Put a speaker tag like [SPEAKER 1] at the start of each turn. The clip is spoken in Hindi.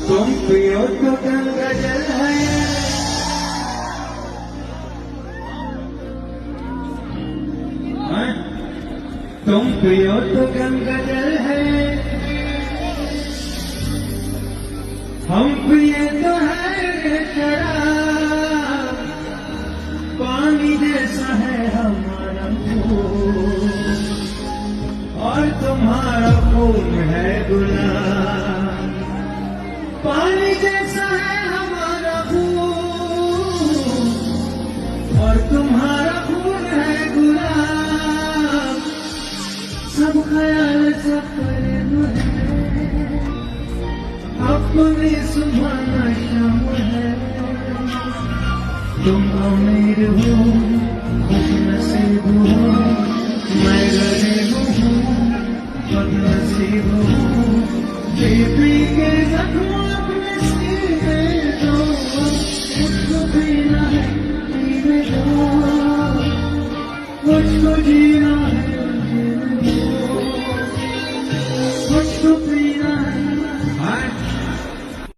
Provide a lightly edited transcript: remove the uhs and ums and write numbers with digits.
[SPEAKER 1] तुम पियो तो गंगा जल है, तुम पियो तो गंगा जल है, हम पिए तो है शराब। पानी जैसा है हमारा खून और तुम्हारा खून है गुलाब। पानी जैसा है हमारा खून और तुम्हारा खून है गुलाब। सब ख्याल सफर है, अपने सुबह शाम है। तुम अमीर हो, खुश नसीब हो, मैं गरीब हूँ, बदनसीब हूँ। पी के जख्म अपने सीने दो, मुझको पीना है पीने दो, मुझको जीना है